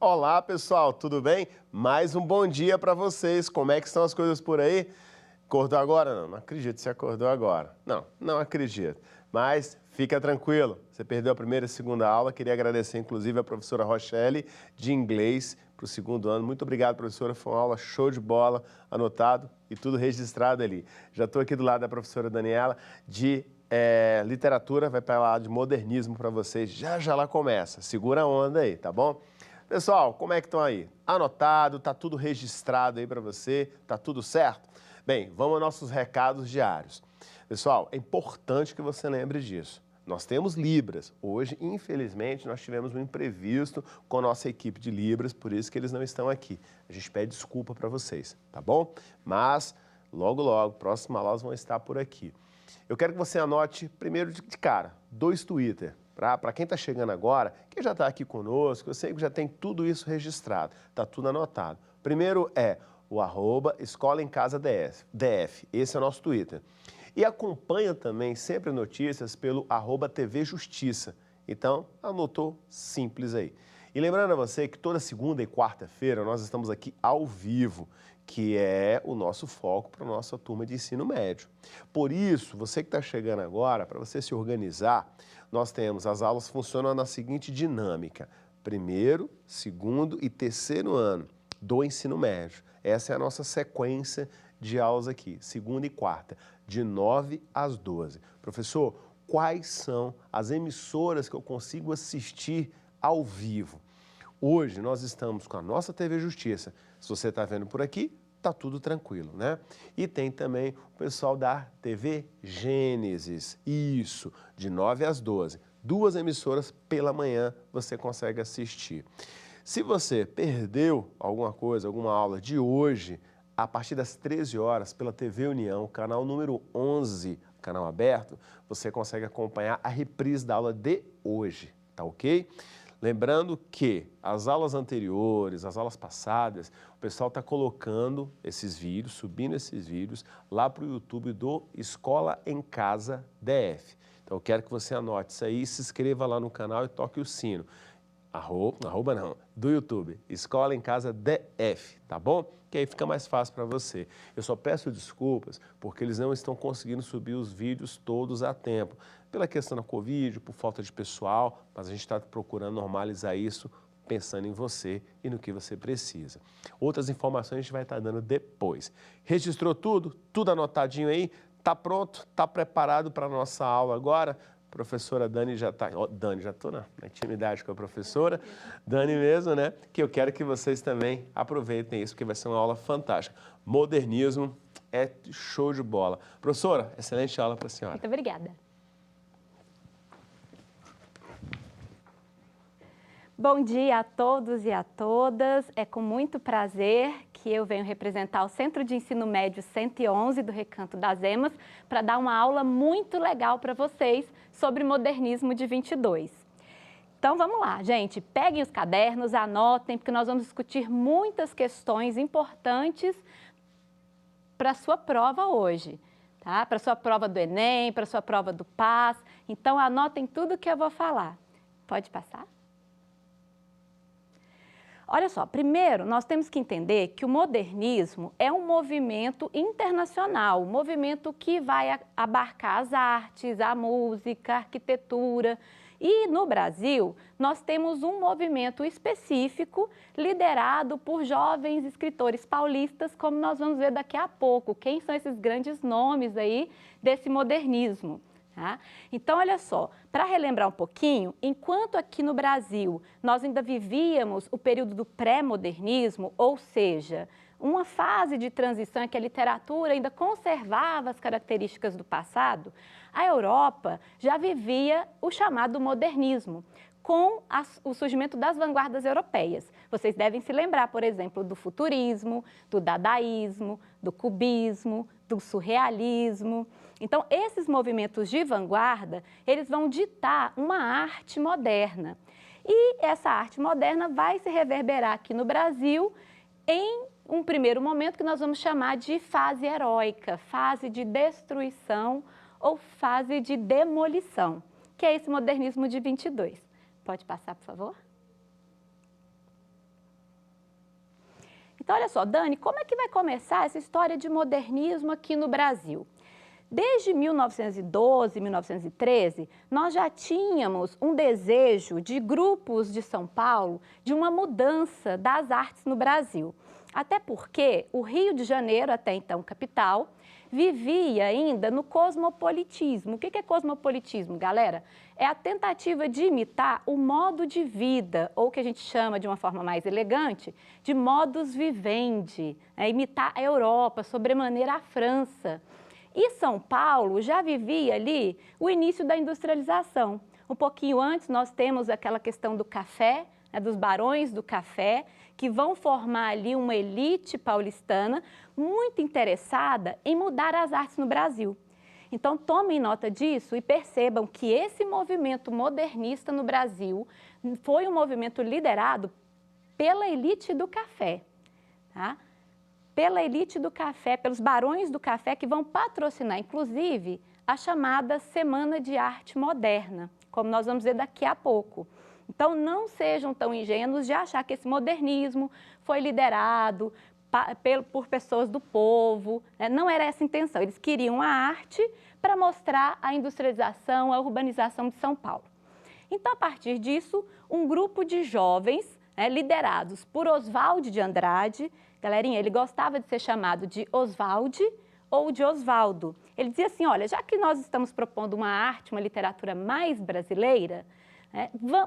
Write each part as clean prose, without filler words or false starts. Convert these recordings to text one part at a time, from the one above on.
Olá, pessoal, tudo bem? Mais um bom dia para vocês. Como é que estão as coisas por aí? Acordou agora? Não acredito que você acordou agora. Não acredito. Mas fica tranquilo, você perdeu a primeira e segunda aula. Queria agradecer, inclusive, a professora Rochelle, de inglês, para o segundo ano. Muito obrigado, professora. Foi uma aula show de bola, anotado e tudo registrado ali. Já estou aqui do lado da professora Daniela, de literatura, vai para lá de modernismo para vocês. Já já lá começa. Segura a onda aí, tá bom? Pessoal, como é que estão aí? Anotado, tá tudo registrado aí para você, tá tudo certo? Bem, vamos aos nossos recados diários. Pessoal, é importante que você lembre disso. Nós temos Libras. Hoje, infelizmente, nós tivemos um imprevisto com a nossa equipe de Libras, por isso que eles não estão aqui. A gente pede desculpa para vocês, tá bom? Mas, logo, logo, próxima aula vão estar por aqui. Eu quero que você anote, primeiro de cara, 2 Twitter. Para quem está chegando agora, quem já está aqui conosco, eu sei que já tem tudo isso registrado, está tudo anotado. Primeiro é o @Escola em Casa DF, esse é o nosso Twitter. E acompanha também sempre notícias pelo @TV Justiça. Então, anotou, simples aí. E lembrando a você que toda segunda e quarta-feira nós estamos aqui ao vivo, que é o nosso foco para a nossa turma de ensino médio. Por isso, você que está chegando agora, para você se organizar, nós temos, as aulas funcionam na seguinte dinâmica: primeiro, segundo e terceiro ano do ensino médio. Essa é a nossa sequência de aulas aqui, segunda e quarta, de 9 às 12. Professor, quais são as emissoras que eu consigo assistir ao vivo? Hoje nós estamos com a nossa TV Justiça. Se você está vendo por aqui, tá tudo tranquilo, né? E tem também o pessoal da TV Gênesis, isso, de 9 às 12. 2 emissoras pela manhã você consegue assistir. Se você perdeu alguma coisa, alguma aula de hoje, a partir das 13 horas, pela TV União, canal número 11, canal aberto, você consegue acompanhar a reprise da aula de hoje, tá ok? Lembrando que as aulas anteriores, as aulas passadas, o pessoal está colocando esses vídeos, subindo esses vídeos lá para o YouTube do Escola em Casa DF. Então eu quero que você anote isso aí, se inscreva lá no canal e toque o sino. Do YouTube, Escola em Casa DF, tá bom? Que aí fica mais fácil para você. Eu só peço desculpas porque eles não estão conseguindo subir os vídeos todos a tempo. Pela questão da Covid, por falta de pessoal, mas a gente está procurando normalizar isso pensando em você e no que você precisa. Outras informações a gente vai estar dando depois. Registrou tudo? Tudo anotadinho aí? Tá pronto? Tá preparado para a nossa aula agora? Professora Dani já está... Dani, já estou na intimidade com a professora. Dani mesmo, né? Que eu quero que vocês também aproveitem isso, porque vai ser uma aula fantástica. Modernismo é show de bola. Professora, excelente aula para a senhora. Muito obrigada. Bom dia a todos e a todas. É com muito prazer que eu venho representar o Centro de Ensino Médio 111 do Recanto das Emas para dar uma aula muito legal para vocês sobre modernismo de 22. Então vamos lá, gente. Peguem os cadernos, anotem, porque nós vamos discutir muitas questões importantes para a sua prova hoje, tá? Para a sua prova do Enem, para a sua prova do PAS. Então anotem tudo que eu vou falar. Pode passar? Olha só, primeiro nós temos que entender que o modernismo é um movimento internacional, um movimento que vai abarcar as artes, a música, a arquitetura. E no Brasil, nós temos um movimento específico liderado por jovens escritores paulistas, como nós vamos ver daqui a pouco. Quem são esses grandes nomes aí desse modernismo? Tá? Então, olha só, para relembrar um pouquinho, enquanto aqui no Brasil nós ainda vivíamos o período do pré-modernismo, ou seja, uma fase de transição em que a literatura ainda conservava as características do passado, a Europa já vivia o chamado modernismo, com o surgimento das vanguardas europeias. Vocês devem se lembrar, por exemplo, do futurismo, do dadaísmo, do cubismo, do surrealismo. Então, esses movimentos de vanguarda, eles vão ditar uma arte moderna. E essa arte moderna vai se reverberar aqui no Brasil em um primeiro momento que nós vamos chamar de fase heróica, fase de destruição ou fase de demolição, que é esse modernismo de 22. Pode passar, por favor? Então, olha só, Dani, como é que vai começar essa história de modernismo aqui no Brasil? Desde 1912, 1913, nós já tínhamos um desejo de grupos de São Paulo de uma mudança das artes no Brasil. Até porque o Rio de Janeiro, até então capital, vivia ainda no cosmopolitismo. O que é cosmopolitismo, galera? É a tentativa de imitar o modo de vida, ou que a gente chama de uma forma mais elegante, de modus vivendi, imitar a Europa, sobremaneira a França. E São Paulo já vivia ali o início da industrialização. Um pouquinho antes nós temos aquela questão do café, dos barões do café, que vão formar ali uma elite paulistana muito interessada em mudar as artes no Brasil. Então tomem nota disso e percebam que esse movimento modernista no Brasil foi um movimento liderado pela elite do café, tá? Pela elite do café, pelos barões do café que vão patrocinar, inclusive, a chamada Semana de Arte Moderna, como nós vamos ver daqui a pouco. Então, não sejam tão ingênuos de achar que esse modernismo foi liderado por pessoas do povo, né? Não era essa a intenção, eles queriam a arte para mostrar a industrialização, a urbanização de São Paulo. Então, a partir disso, um grupo de jovens, liderados por Oswald de Andrade. Galerinha, ele gostava de ser chamado de Oswald ou de Osvaldo. Ele dizia assim, olha, já que nós estamos propondo uma arte, uma literatura mais brasileira,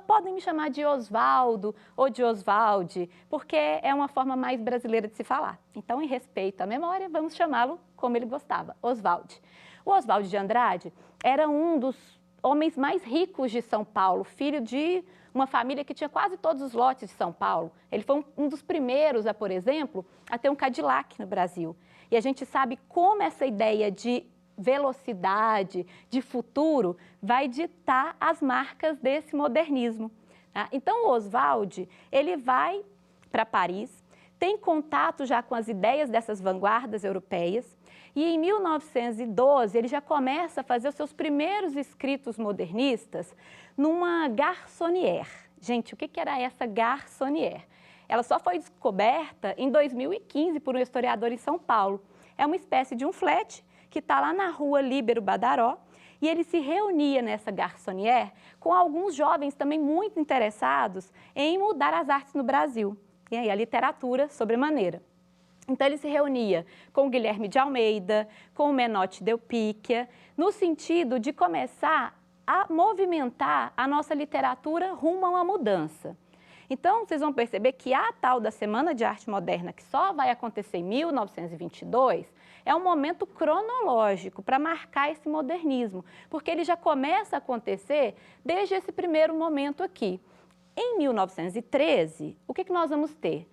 podem me chamar de Osvaldo ou de Oswald, porque é uma forma mais brasileira de se falar. Então, em respeito à memória, vamos chamá-lo como ele gostava, Oswald. O Oswald de Andrade era um dos homens mais ricos de São Paulo, filho de uma família que tinha quase todos os lotes de São Paulo. Ele foi um dos primeiros, por exemplo, a ter um Cadillac no Brasil. E a gente sabe como essa ideia de velocidade, de futuro, vai ditar as marcas desse modernismo. Tá? Então, o Oswald, ele vai para Paris, tem contato já com as ideias dessas vanguardas europeias, e em 1912 ele já começa a fazer os seus primeiros escritos modernistas numa garçonnière. Gente, o que era essa garçonnière? Ela só foi descoberta em 2015 por um historiador em São Paulo. É uma espécie de um flat que está lá na rua Líbero Badaró, e ele se reunia nessa garçonnière com alguns jovens também muito interessados em mudar as artes no Brasil, e aí a literatura sobremaneira. Então, ele se reunia com o Guilherme de Almeida, com o Menotti Delpicchia, no sentido de começar a movimentar a nossa literatura rumo a uma mudança. Então, vocês vão perceber que a tal da Semana de Arte Moderna, que só vai acontecer em 1922, é um momento cronológico para marcar esse modernismo, porque ele já começa a acontecer desde esse primeiro momento aqui. Em 1913, o que nós vamos ter?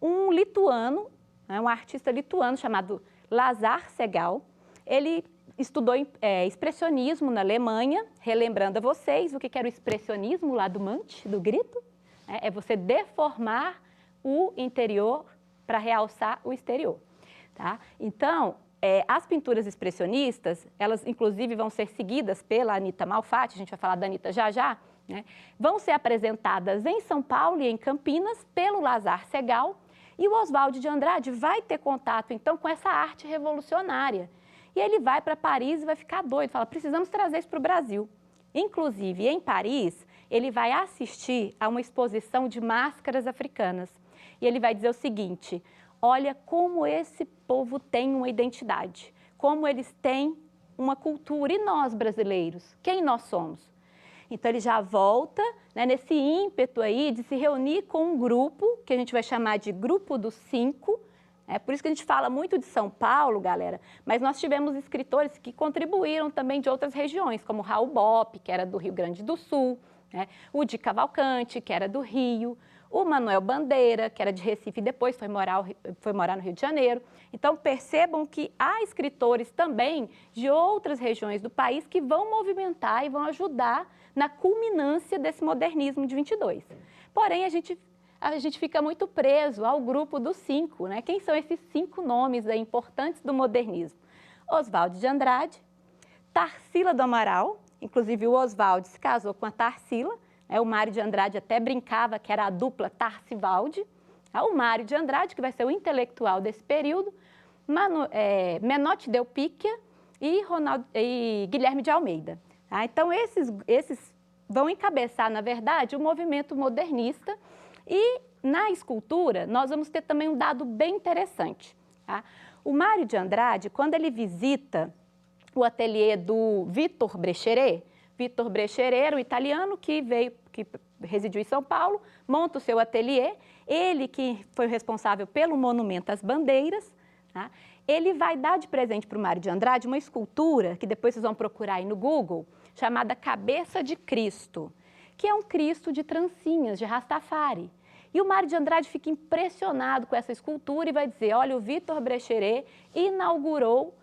Um lituano, um artista lituano chamado Lazar Segal, ele estudou expressionismo na Alemanha, relembrando a vocês o que era o expressionismo lá do Munch, do grito, é você deformar o interior para realçar o exterior. Tá? Então, as pinturas expressionistas, elas inclusive vão ser seguidas pela Anita Malfatti, a gente vai falar da Anita já já, né? Vão ser apresentadas em São Paulo e em Campinas pelo Lazar Segal, e o Oswald de Andrade vai ter contato, então, com essa arte revolucionária. E ele vai para Paris e vai ficar doido, fala, precisamos trazer isso para o Brasil. Inclusive, em Paris, ele vai assistir a uma exposição de máscaras africanas. E ele vai dizer o seguinte, olha como esse povo tem uma identidade, como eles têm uma cultura, e nós brasileiros, quem nós somos? Então, ele já volta, né, nesse ímpeto aí de se reunir com um grupo, que a gente vai chamar de Grupo dos Cinco. É por isso que a gente fala muito de São Paulo, galera, mas nós tivemos escritores que contribuíram também de outras regiões, como Raul Bopp, que era do Rio Grande do Sul, né, o Di Cavalcanti, que era do Rio, o Manuel Bandeira, que era de Recife e depois foi morar no Rio de Janeiro. Então, percebam que há escritores também de outras regiões do país que vão movimentar e vão ajudar na culminância desse modernismo de 22. Porém, a gente fica muito preso ao grupo dos cinco, né? Quem são esses 5 nomes aí importantes do modernismo? Oswald de Andrade, Tarsila do Amaral, inclusive o Oswald se casou com a Tarsila, o Mário de Andrade até brincava que era a dupla Tarsivaldi, O Mário de Andrade, que vai ser o intelectual desse período, Menotti Del Picchia e Guilherme de Almeida. Tá? Então, esses vão encabeçar, na verdade, o movimento modernista. E na escultura, nós vamos ter também um dado bem interessante. Tá? O Mário de Andrade, quando ele visita o ateliê do Vitor Brecheret era um italiano que residiu em São Paulo, monta o seu ateliê, ele que foi o responsável pelo monumento às bandeiras, tá? Ele vai dar de presente para o Mário de Andrade uma escultura, que depois vocês vão procurar aí no Google, chamada Cabeça de Cristo, que é um Cristo de trancinhas, de Rastafari. E o Mário de Andrade fica impressionado com essa escultura e vai dizer, olha, o Vitor Brecheret inaugurou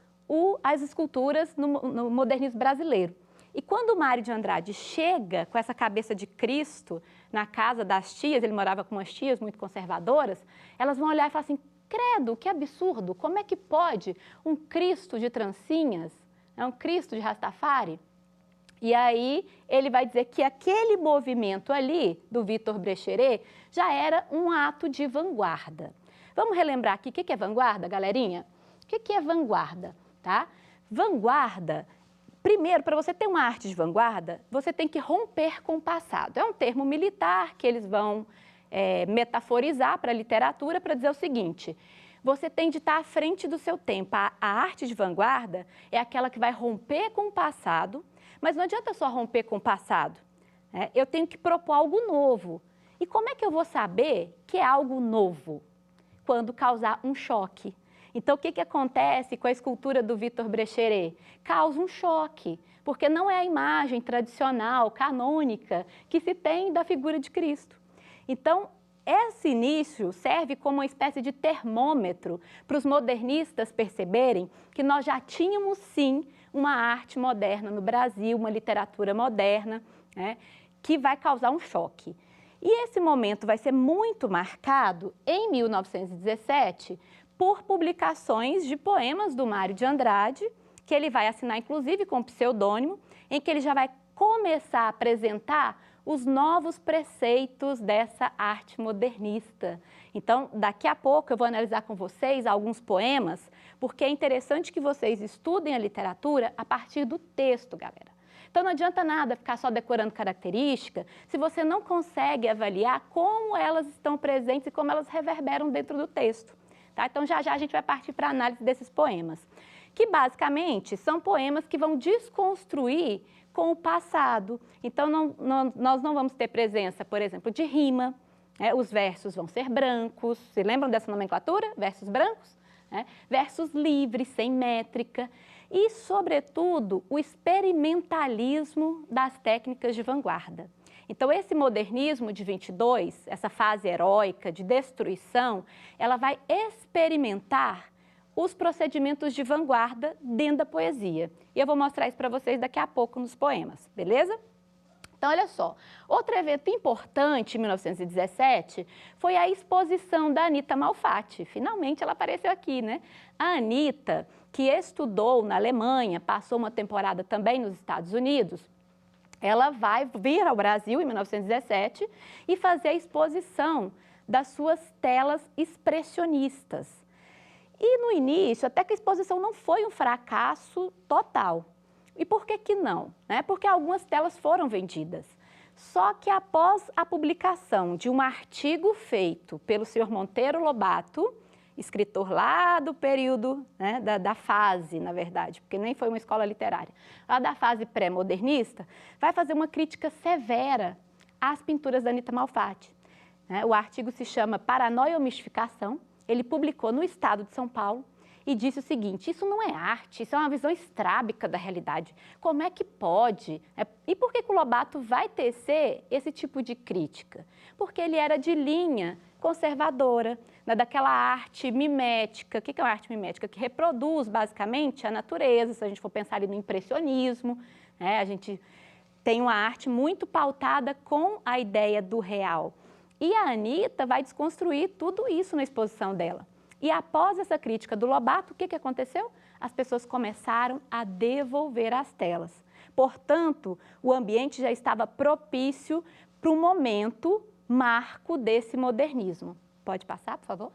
as esculturas no modernismo brasileiro. E quando o Mário de Andrade chega com essa cabeça de Cristo na casa das tias, ele morava com umas tias muito conservadoras, elas vão olhar e falar assim, credo, que absurdo, como é que pode um Cristo de trancinhas, um Cristo de Rastafari? E aí ele vai dizer que aquele movimento ali do Vitor Brecheret já era um ato de vanguarda. Vamos relembrar aqui o que é vanguarda, galerinha? O que é vanguarda? Tá? Vanguarda, primeiro, para você ter uma arte de vanguarda, você tem que romper com o passado. É um termo militar que eles vão metaforizar para a literatura para dizer o seguinte, você tem de estar à frente do seu tempo. A arte de vanguarda é aquela que vai romper com o passado, mas não adianta só romper com o passado. Eu tenho que propor algo novo. E como é que eu vou saber que é algo novo? Quando causar um choque. Então, o que acontece com a escultura do Vitor Brecheret? Causa um choque, porque não é a imagem tradicional, canônica, que se tem da figura de Cristo. Então, esse início serve como uma espécie de termômetro para os modernistas perceberem que nós já tínhamos, sim, uma arte moderna no Brasil, uma literatura moderna, né, que vai causar um choque. E esse momento vai ser muito marcado em 1917 por publicações de poemas do Mário de Andrade, que ele vai assinar, inclusive, com pseudônimo, em que ele já vai começar a apresentar os novos preceitos dessa arte modernista. Então, daqui a pouco eu vou analisar com vocês alguns poemas, porque é interessante que vocês estudem a literatura a partir do texto, galera. Então, não adianta nada ficar só decorando característica se você não consegue avaliar como elas estão presentes e como elas reverberam dentro do texto. Tá? Então, já a gente vai partir para a análise desses poemas, que basicamente são poemas que vão desconstruir com o passado. Então, nós não vamos ter presença, por exemplo, de rima, os versos vão ser brancos, se lembram dessa nomenclatura? Versos brancos? Versos livres, sem métrica e, sobretudo, o experimentalismo das técnicas de vanguarda. Então, esse modernismo de 22, essa fase heróica de destruição, ela vai experimentar os procedimentos de vanguarda dentro da poesia. E eu vou mostrar isso para vocês daqui a pouco nos poemas, beleza? Então, olha só, outro evento importante em 1917 foi a exposição da Anita Malfatti. Finalmente ela apareceu aqui, né? A Anita, que estudou na Alemanha, passou uma temporada também nos Estados Unidos, ela vai vir ao Brasil em 1917 e fazer a exposição das suas telas expressionistas. E no início, até que a exposição não foi um fracasso total. E por que não? Porque algumas telas foram vendidas. Só que após a publicação de um artigo feito pelo senhor Monteiro Lobato, escritor lá do período, da fase, na verdade, porque nem foi uma escola literária, lá da fase pré-modernista, vai fazer uma crítica severa às pinturas da Anita Malfatti. O artigo se chama Paranoia ou Mistificação, ele publicou no Estado de São Paulo e disse o seguinte, isso não é arte, isso é uma visão estrábica da realidade. Como é que pode? E por que o Lobato vai tecer esse tipo de crítica? Porque ele era de linha conservadora, daquela arte mimética. O que é uma arte mimética? Que reproduz, basicamente, a natureza. Se a gente for pensar ali no impressionismo, a gente tem uma arte muito pautada com a ideia do real. E a Anita vai desconstruir tudo isso na exposição dela. E após essa crítica do Lobato, o que aconteceu? As pessoas começaram a devolver as telas. Portanto, o ambiente já estava propício para o momento marco desse modernismo. Pode passar, por favor?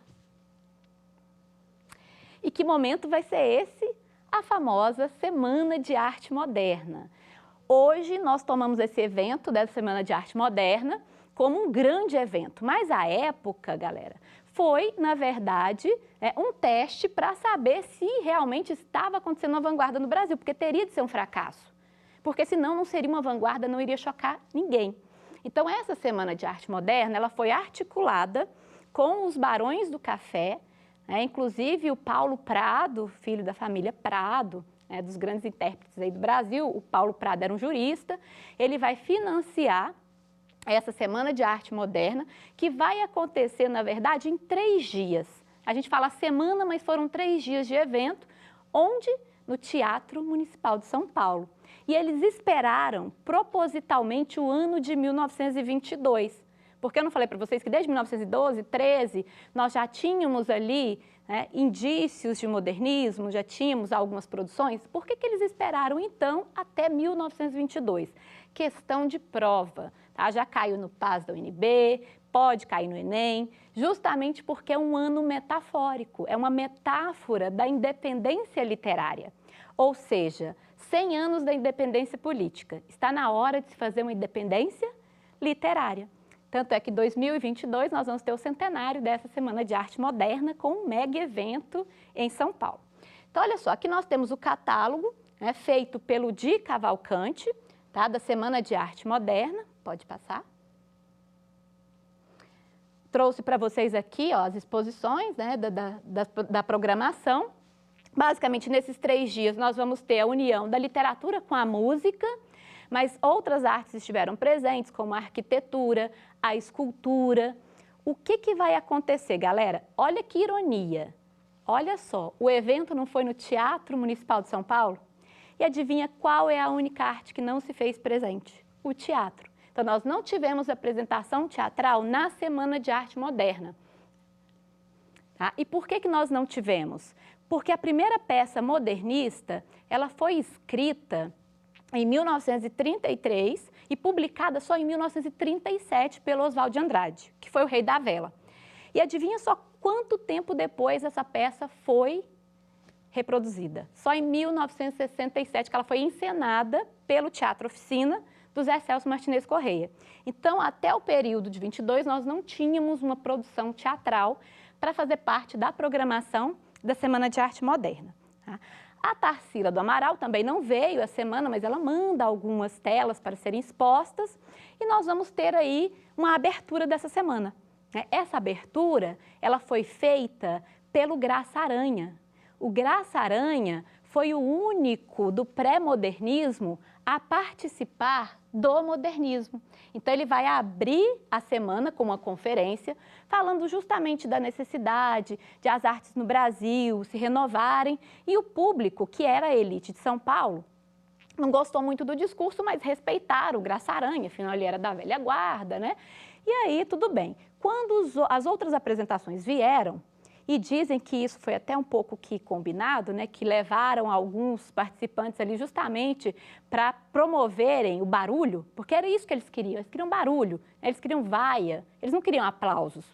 E que momento vai ser esse? A famosa Semana de Arte Moderna. Hoje nós tomamos esse evento dessa Semana de Arte Moderna como um grande evento, mas à época, galera, foi, na verdade, um teste para saber se realmente estava acontecendo uma vanguarda no Brasil, porque teria de ser um fracasso, porque senão não seria uma vanguarda, não iria chocar ninguém. Então, essa Semana de Arte Moderna, ela foi articulada com os Barões do Café, inclusive o Paulo Prado, filho da família Prado, dos grandes intérpretes aí do Brasil. O Paulo Prado era um jurista, ele vai financiar essa Semana de Arte Moderna, que vai acontecer, na verdade, em 3 dias. A gente fala semana, mas foram 3 dias de evento, onde? No Teatro Municipal de São Paulo. E eles esperaram propositalmente o ano de 1922, porque eu não falei para vocês que desde 1912, 13, nós já tínhamos ali indícios de modernismo, já tínhamos algumas produções. Por que eles esperaram, então, até 1922? Questão de prova, tá? Já caiu no PAS da UNB, pode cair no Enem, justamente porque é um ano metafórico, é uma metáfora da independência literária. Ou seja, 100 anos da independência política. Está na hora de se fazer uma independência literária. Tanto é que em 2022 nós vamos ter o centenário dessa Semana de Arte Moderna com um mega evento em São Paulo. Então, olha só, aqui nós temos o catálogo feito pelo Di Cavalcante, tá, da Semana de Arte Moderna. Pode passar. Trouxe para vocês aqui as exposições da programação. Basicamente, nesses 3 dias, nós vamos ter a união da literatura com a música, mas outras artes estiveram presentes, como a arquitetura, a escultura. O que vai acontecer, galera? Olha que ironia. Olha só, o evento não foi no Teatro Municipal de São Paulo? E adivinha qual é a única arte que não se fez presente? O teatro. Então, nós não tivemos apresentação teatral na Semana de Arte Moderna. Tá? E por que nós não tivemos? Porque a primeira peça modernista, ela foi escrita em 1933 e publicada só em 1937 pelo Oswald de Andrade, que foi o Rei da Vela. E adivinha só quanto tempo depois essa peça foi reproduzida? Só em 1967 que ela foi encenada pelo Teatro Oficina do Zé Celso Martinez Correia. Então, até o período de 22, nós não tínhamos uma produção teatral para fazer parte da programação da Semana de Arte Moderna. Tá? A Tarsila do Amaral também não veio a semana, mas ela manda algumas telas para serem expostas e nós vamos ter aí uma abertura dessa semana. Essa abertura, ela foi feita pelo Graça Aranha. O Graça Aranha foi o único do pré-modernismo a participar do modernismo. Então, ele vai abrir a semana com uma conferência falando justamente da necessidade de as artes no Brasil se renovarem e o público, que era a elite de São Paulo, não gostou muito do discurso, mas respeitaram o Graça Aranha, afinal ele era da velha guarda, né? E aí, tudo bem. Quando as outras apresentações vieram, e dizem que isso foi até um pouco que combinado, né, que levaram alguns participantes ali justamente para promoverem o barulho, porque era isso que eles queriam barulho, eles queriam vaia, eles não queriam aplausos,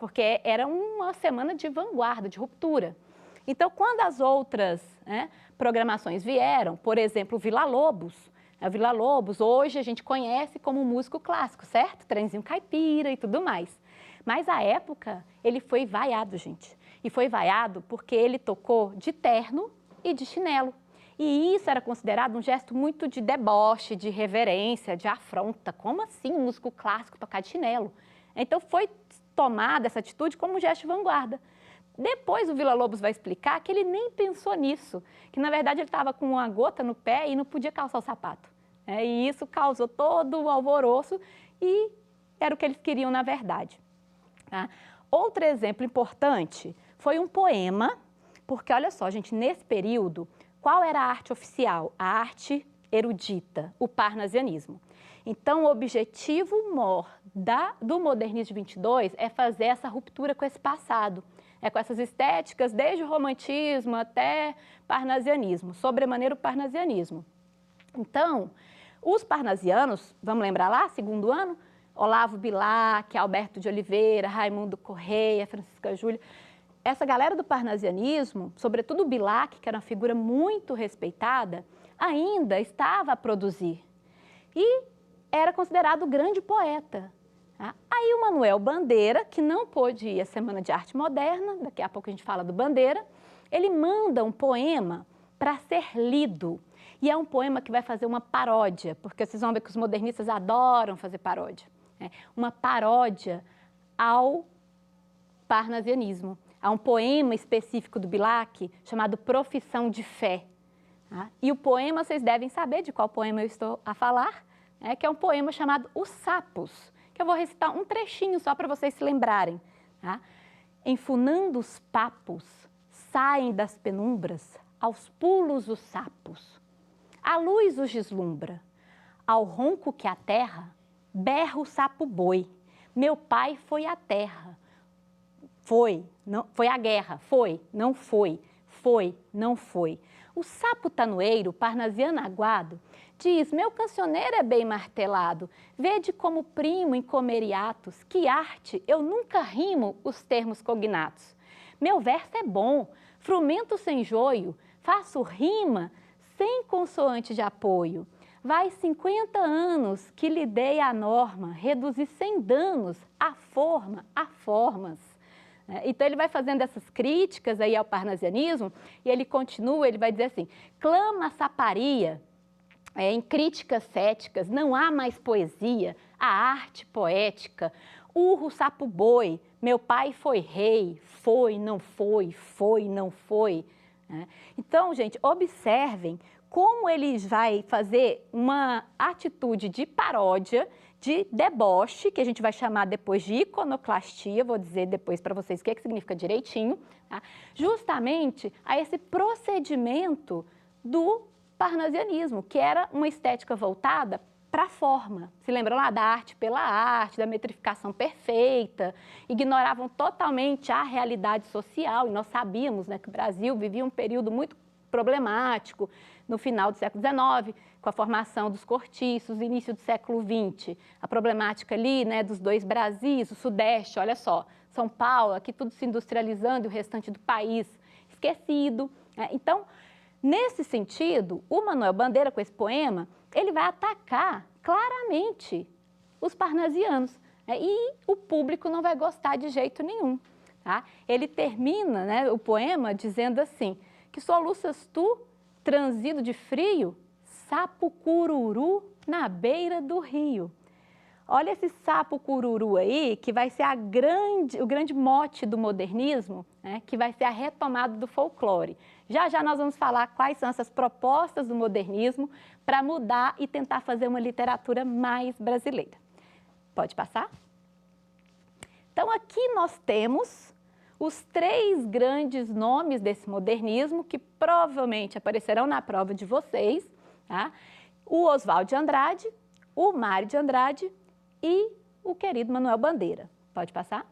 porque era uma semana de vanguarda, de ruptura. Então, quando as outras programações vieram, por exemplo, o Villa-Lobos, hoje a gente conhece como músico clássico, certo? Trenzinho caipira e tudo mais. Mas, à época, ele foi vaiado, gente. E foi vaiado porque ele tocou de terno e de chinelo. E isso era considerado um gesto muito de deboche, de reverência, de afronta. Como assim um músico clássico tocar de chinelo? Então, foi tomada essa atitude como um gesto de vanguarda. Depois, o Villa-Lobos vai explicar que ele nem pensou nisso, que, na verdade, ele estava com uma gota no pé e não podia calçar o sapato. E isso causou todo o alvoroço e era o que eles queriam, na verdade. Tá? Outro exemplo importante foi um poema, porque olha só, gente, nesse período, qual era a arte oficial? A arte erudita, o parnasianismo. Então, o objetivo maior do modernismo de 22 é fazer essa ruptura com esse passado, com essas estéticas, desde o romantismo até parnasianismo, sobremaneira o parnasianismo. Então, os parnasianos, vamos lembrar lá, segundo ano, Olavo Bilac, Alberto de Oliveira, Raimundo Correia, Francisca Júlia. Essa galera do parnasianismo, sobretudo o Bilac, que era uma figura muito respeitada, ainda estava a produzir e era considerado o grande poeta. Tá? Aí o Manuel Bandeira, que não pôde ir à Semana de Arte Moderna, daqui a pouco a gente fala do Bandeira, ele manda um poema para ser lido. E é um poema que vai fazer uma paródia, porque vocês vão ver que os modernistas adoram fazer paródia. Né? Uma paródia ao parnasianismo. Há um poema específico do Bilac chamado Profissão de Fé. Tá? E o poema, vocês devem saber de qual poema eu estou a falar, né? Que é um poema chamado Os Sapos, que eu vou recitar um trechinho só para vocês se lembrarem. Tá? Enfunando os papos, saem das penumbras, aos pulos os sapos. A luz os deslumbra, ao ronco que aterra, berra o sapo boi. Meu pai foi à terra. Foi, não, foi à guerra, foi, não foi, não foi. O sapo tanoeiro, parnasiano aguado, diz, meu cancioneiro é bem martelado, vede como primo em comeriatos, que arte, eu nunca rimo os termos cognatos. Meu verso é bom, frumento sem joio, faço rima sem consoante de apoio. Vai 50 anos que lhe dei a norma, reduzi sem danos a forma, a formas. Então, ele vai fazendo essas críticas aí ao parnasianismo e ele continua, ele vai dizer assim, clama a saparia, em críticas céticas, não há mais poesia, a arte poética, urro sapo boi, meu pai foi rei, foi, não foi, não foi. Então, gente, observem como ele vai fazer uma atitude de paródia, de deboche, que a gente vai chamar depois de iconoclastia, vou dizer depois para vocês o que significa direitinho, tá? Justamente a esse procedimento do parnasianismo, que era uma estética voltada para a forma. Se lembram lá da arte pela arte, da metrificação perfeita, ignoravam totalmente a realidade social, e nós sabíamos, né, que o Brasil vivia um período muito problemático no final do século XIX, com a formação dos cortiços, início do século XX, a problemática ali, né, dos dois Brasis, o Sudeste, olha só, São Paulo, aqui tudo se industrializando e o restante do país esquecido. Né? Então, nesse sentido, o Manuel Bandeira, com esse poema, ele vai atacar claramente os parnasianos, né? E o público não vai gostar de jeito nenhum. Tá? Ele termina, né, o poema dizendo assim, que soluças tu, transido de frio, sapo cururu na beira do rio. Olha esse sapo cururu aí, que vai ser o grande mote do modernismo, né, que vai ser a retomada do folclore. Já já nós vamos falar quais são essas propostas do modernismo para mudar e tentar fazer uma literatura mais brasileira. Pode passar? Então, aqui nós temos os 3 grandes nomes desse modernismo que provavelmente aparecerão na prova de vocês, tá? O Oswald de Andrade, o Mário de Andrade e o querido Manuel Bandeira. Pode passar?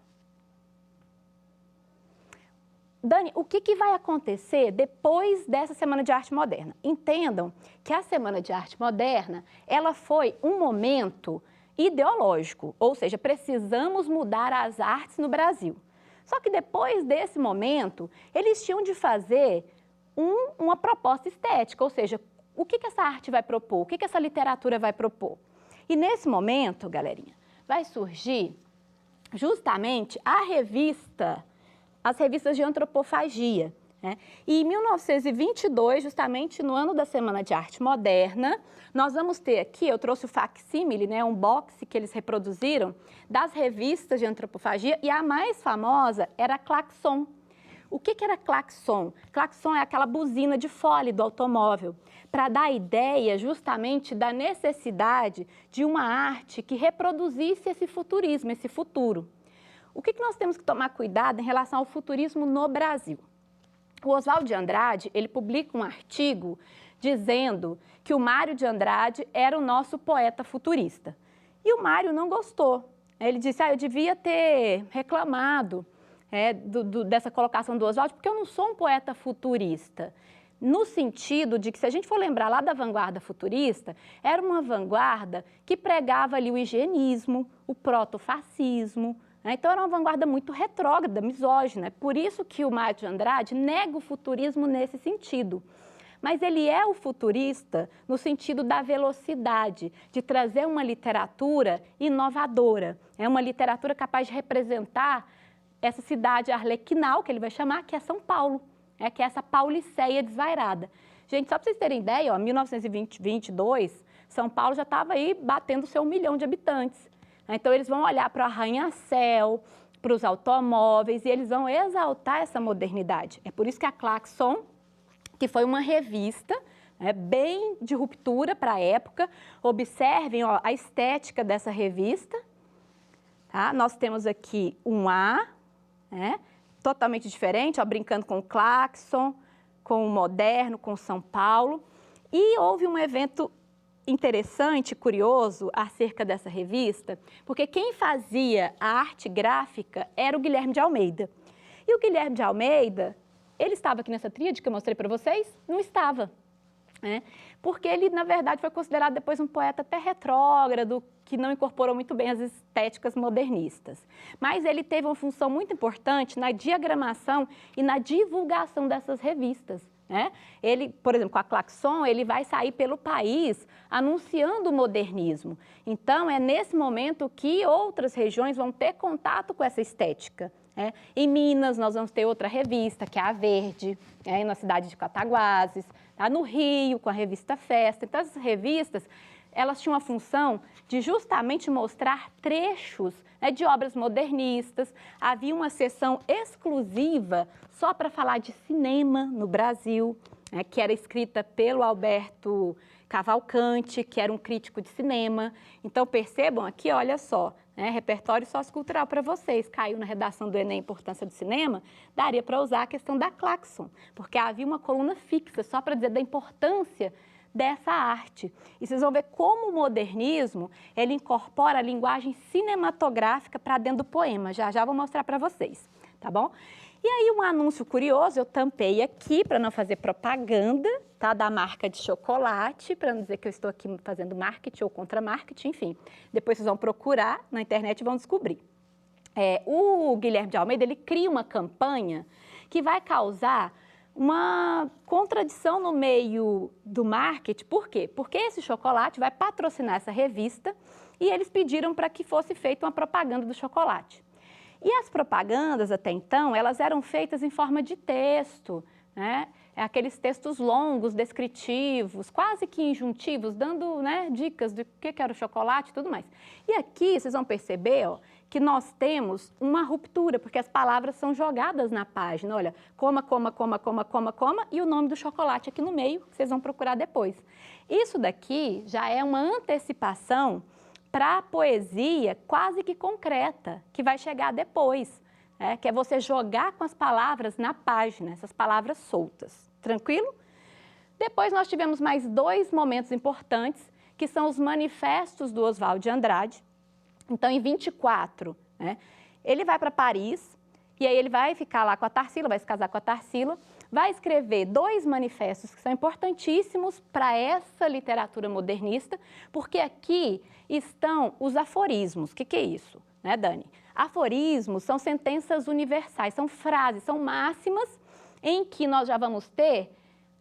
Dani, o que vai acontecer depois dessa Semana de Arte Moderna? Entendam que a Semana de Arte Moderna, ela foi um momento ideológico, ou seja, precisamos mudar as artes no Brasil. Só que depois desse momento, eles tinham de fazer uma proposta estética, ou seja, o que essa arte vai propor, o que essa literatura vai propor. E nesse momento, galerinha, vai surgir justamente as revistas de antropofagia. Né? E em 1922, justamente no ano da Semana de Arte Moderna, nós vamos ter aqui, eu trouxe o facsímile, né, um box que eles reproduziram, das revistas de antropofagia, e a mais famosa era a Klaxon. O que era Klaxon? Klaxon é aquela buzina de fole do automóvel, para dar a ideia justamente da necessidade de uma arte que reproduzisse esse futurismo, esse futuro. O que nós temos que tomar cuidado em relação ao futurismo no Brasil? O Oswald de Andrade, ele publica um artigo dizendo que o Mário de Andrade era o nosso poeta futurista. E o Mário não gostou. Ele disse, eu devia ter reclamado dessa colocação do Oswald, porque eu não sou um poeta futurista. no sentido de que, se a gente for lembrar lá da vanguarda futurista, era uma vanguarda que pregava ali o higienismo, o protofascismo, né? Então, era uma vanguarda muito retrógrada, misógina. Por isso que o Mário de Andrade nega o futurismo nesse sentido. Mas ele é o futurista no sentido da velocidade, de trazer uma literatura inovadora. É uma literatura capaz de representar essa cidade arlequinal, que ele vai chamar, que é São Paulo, que é essa pauliceia desvairada. Gente, só para vocês terem ideia, em 1922, São Paulo já estava aí batendo o seu 1 milhão de habitantes. Então, eles vão olhar para o arranha-céu, para os automóveis, e eles vão exaltar essa modernidade. É por isso que a Claxon, que foi uma revista bem de ruptura para a época. Observem a estética dessa revista. Tá? Nós temos aqui um A, totalmente diferente, brincando com o Claxon, com o Moderno, com o São Paulo. E houve um evento interessante, curioso, acerca dessa revista, porque quem fazia a arte gráfica era o Guilherme de Almeida. E o Guilherme de Almeida, ele estava aqui nessa tríade que eu mostrei para vocês? Não estava, porque ele, na verdade, foi considerado depois um poeta até retrógrado, que não incorporou muito bem as estéticas modernistas. Mas ele teve uma função muito importante na diagramação e na divulgação dessas revistas. Ele, por exemplo, com a Claxon, ele vai sair pelo país anunciando o modernismo. Então, é nesse momento que outras regiões vão ter contato com essa estética. Em Minas, nós vamos ter outra revista, que é a Verde, na cidade de Cataguases, no Rio, com a revista Festa. Então, essas revistas, elas tinham a função de justamente mostrar trechos de obras modernistas. Havia uma seção exclusiva só para falar de cinema no Brasil, que era escrita pelo Alberto Cavalcante, que era um crítico de cinema. Então, percebam aqui, olha só, repertório sociocultural para vocês. Caiu na redação do Enem Importância do Cinema, daria para usar a questão da Claxon, porque havia uma coluna fixa só para dizer da importância dessa arte. E vocês vão ver como o modernismo, ele incorpora a linguagem cinematográfica para dentro do poema. Já já vou mostrar para vocês, tá bom? E aí, um anúncio curioso, eu tampei aqui para não fazer propaganda, tá? Da marca de chocolate, para não dizer que eu estou aqui fazendo marketing ou contra-marketing, enfim. Depois vocês vão procurar na internet e vão descobrir. O Guilherme de Almeida, ele cria uma campanha que vai causar uma contradição no meio do marketing. Por quê? Porque esse chocolate vai patrocinar essa revista e eles pediram para que fosse feita uma propaganda do chocolate. E as propagandas, até então, elas eram feitas em forma de texto, aqueles textos longos, descritivos, quase que injuntivos, dando dicas do que era o chocolate e tudo mais. E aqui, vocês vão perceber que nós temos uma ruptura, porque as palavras são jogadas na página. Olha, coma, coma, coma, coma, coma, coma, e o nome do chocolate aqui no meio, que vocês vão procurar depois. Isso daqui já é uma antecipação para a poesia quase que concreta, que vai chegar depois, que é você jogar com as palavras na página, essas palavras soltas. Tranquilo? Depois nós tivemos mais 2 momentos importantes, que são os manifestos do Oswald de Andrade. Então, em 24, ele vai para Paris, e aí ele vai ficar lá com a Tarsila, vai se casar com a Tarsila, vai escrever 2 manifestos que são importantíssimos para essa literatura modernista, porque aqui estão os aforismos. O que é isso, Dani? Aforismos são sentenças universais, são frases, são máximas em que nós já vamos ter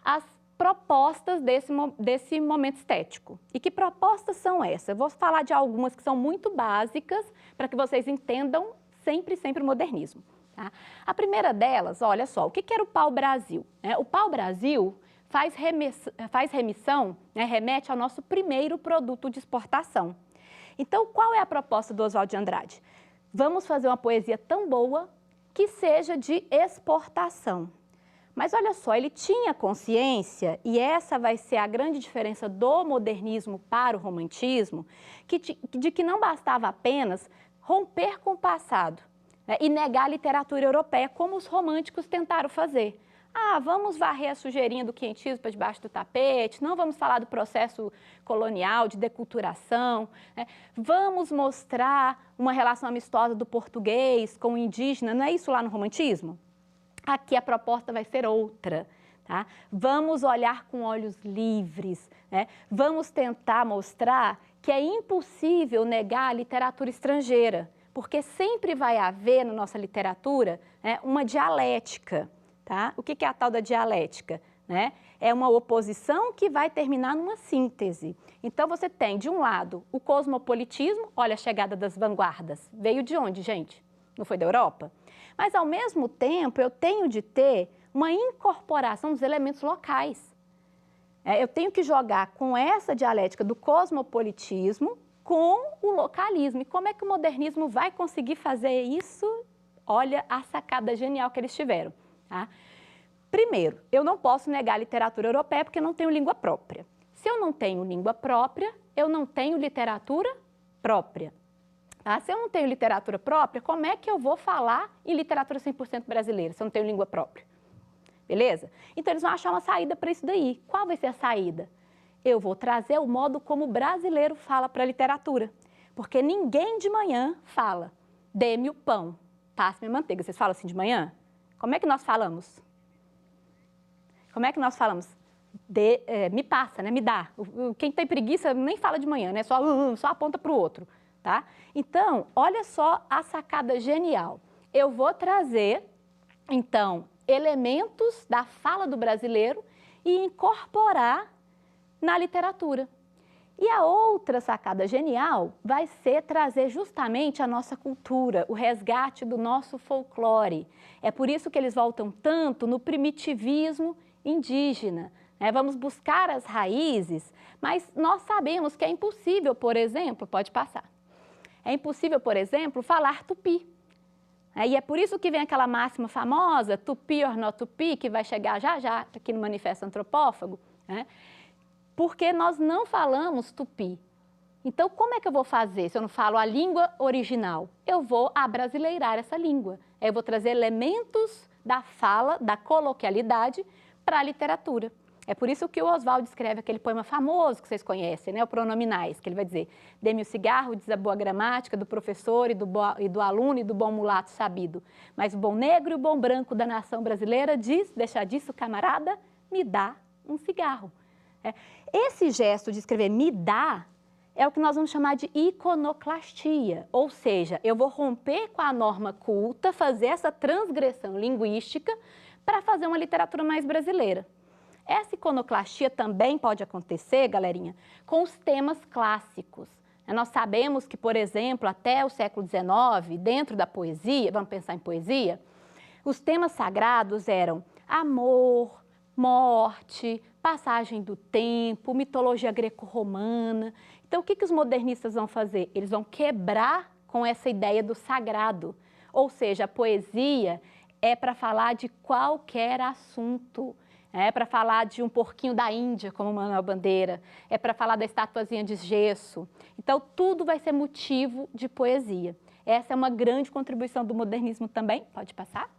as propostas desse momento estético. E que propostas são essas? Eu vou falar de algumas que são muito básicas para que vocês entendam sempre o modernismo. Tá? A primeira delas, olha só, o que era o pau-brasil? O pau-brasil faz remissão, remete ao nosso primeiro produto de exportação. Então, qual é a proposta do Oswald de Andrade? Vamos fazer uma poesia tão boa que seja de exportação. Mas olha só, ele tinha consciência, e essa vai ser a grande diferença do modernismo para o romantismo, de que não bastava apenas romper com o passado, e negar a literatura europeia, como os românticos tentaram fazer. Vamos varrer a sujeirinha do quentismo para debaixo do tapete, não vamos falar do processo colonial, de deculturação, vamos mostrar uma relação amistosa do português com o indígena, não é isso lá no romantismo? Aqui a proposta vai ser outra. Tá? Vamos olhar com olhos livres, né? Vamos tentar mostrar que é impossível negar a literatura estrangeira, porque sempre vai haver na nossa literatura, né, uma dialética. Tá? O que é a tal da dialética? Né? É uma oposição que vai terminar numa síntese. Então, você tem, de um lado, o cosmopolitismo, olha a chegada das vanguardas. Veio de onde, gente? Não foi da Europa? Mas, ao mesmo tempo, eu tenho de ter uma incorporação dos elementos locais. Eu tenho que jogar com essa dialética do cosmopolitismo com o localismo. E como é que o modernismo vai conseguir fazer isso? Olha a sacada genial que eles tiveram. Tá? Primeiro, eu não posso negar a literatura europeia porque eu não tenho língua própria. Se eu não tenho língua própria, eu não tenho literatura própria. Tá? Se eu não tenho literatura própria, como é que eu vou falar em literatura 100% brasileira se eu não tenho língua própria? Beleza? Então, eles vão achar uma saída para isso daí. Qual vai ser a saída? Eu vou trazer o modo como o brasileiro fala para a literatura. Porque ninguém de manhã fala, dê-me o pão, passe-me a manteiga. Vocês falam assim de manhã? Como é que nós falamos? Como é que nós falamos? Me passa, né? Me dá. Quem tem preguiça nem fala de manhã, né? Só aponta para o outro, tá? Então, olha só a sacada genial. Eu vou trazer, então, elementos da fala do brasileiro e incorporar na literatura. E a outra sacada genial vai ser trazer justamente a nossa cultura, o resgate do nosso folclore. É por isso que eles voltam tanto no primitivismo indígena. Vamos buscar as raízes, mas nós sabemos que é impossível, por exemplo, pode passar, é impossível, por exemplo, falar tupi. E é por isso que vem aquela máxima famosa, tupi or not tupi, que vai chegar já já aqui no Manifesto Antropófago, né? Porque nós não falamos tupi. Então, como é que eu vou fazer se eu não falo a língua original? Eu vou abrasileirar essa língua. Eu vou trazer elementos da fala, da coloquialidade, para a literatura. É por isso que o Oswald escreve aquele poema famoso que vocês conhecem, né? O Pronominais, que ele vai dizer: dê-me o cigarro, diz a boa gramática do professor e do aluno e do bom mulato sabido. Mas o bom negro e o bom branco da nação brasileira diz, deixa disso, camarada, me dá um cigarro. Esse gesto de escrever me dá é o que nós vamos chamar de iconoclastia, ou seja, eu vou romper com a norma culta, fazer essa transgressão linguística para fazer uma literatura mais brasileira. Essa iconoclastia também pode acontecer, galerinha, com os temas clássicos. Nós sabemos que, por exemplo, até o século XIX, dentro da poesia, vamos pensar em poesia, os temas sagrados eram amor, morte, passagem do tempo, mitologia greco-romana. Então, o que os modernistas vão fazer? Eles vão quebrar com essa ideia do sagrado. Ou seja, a poesia é para falar de qualquer assunto. É para falar de um porquinho da Índia, como Manuel Bandeira. É para falar da estatuazinha de gesso. Então, tudo vai ser motivo de poesia. Essa é uma grande contribuição do modernismo também. Pode passar?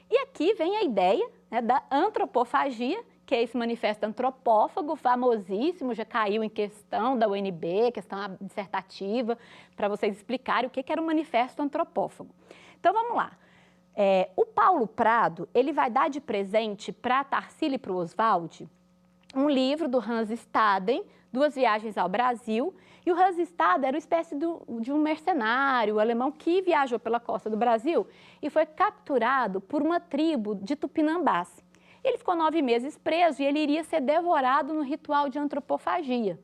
E aqui vem a ideia, né, da antropofagia, que é esse manifesto antropófago, famosíssimo, já caiu em questão da UNB, questão dissertativa, para vocês explicarem o que era o manifesto antropófago. Então, vamos lá. O Paulo Prado, ele vai dar de presente para a Tarsila e para o Oswald um livro do Hans Staden, Duas Viagens ao Brasil, e o Hans Staden era uma espécie de um mercenário alemão que viajou pela costa do Brasil e foi capturado por uma tribo de tupinambás. Ele ficou 9 meses preso e ele iria ser devorado no ritual de antropofagia.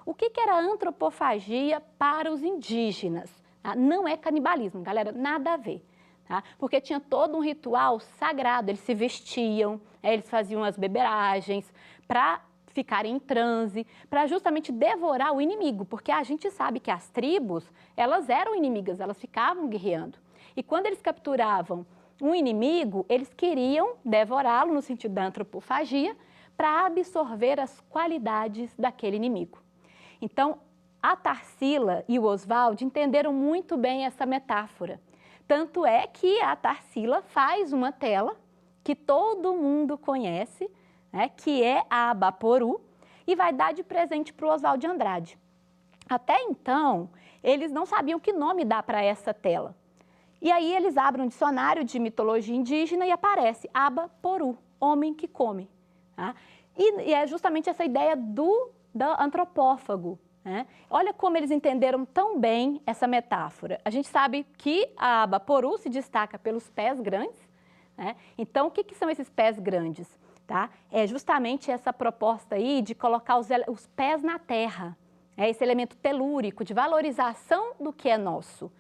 O que era antropofagia para os indígenas? Não é canibalismo, galera, nada a ver. Tá? Porque tinha todo um ritual sagrado, eles se vestiam, eles faziam as beberagens para ficarem em transe, para justamente devorar o inimigo, porque a gente sabe que as tribos, elas eram inimigas, elas ficavam guerreando. E quando eles capturavam um inimigo, eles queriam devorá-lo no sentido da antropofagia para absorver as qualidades daquele inimigo. Então, a Tarsila e o Oswald entenderam muito bem essa metáfora. Tanto é que a Tarsila faz uma tela que todo mundo conhece, né, que é a Abaporu, e vai dar de presente para o Oswald de Andrade. Até então, eles não sabiam que nome dar para essa tela. E aí eles abrem um dicionário de mitologia indígena e aparece Aba-Poru, homem que come. Tá? E é justamente essa ideia do antropófago. Né? Olha como eles entenderam tão bem essa metáfora. A gente sabe que a Aba-Poru se destaca pelos pés grandes. Né? Então, o que são esses pés grandes? Tá? É justamente essa proposta aí de colocar os pés na terra. Esse elemento telúrico de valorização do que é nosso.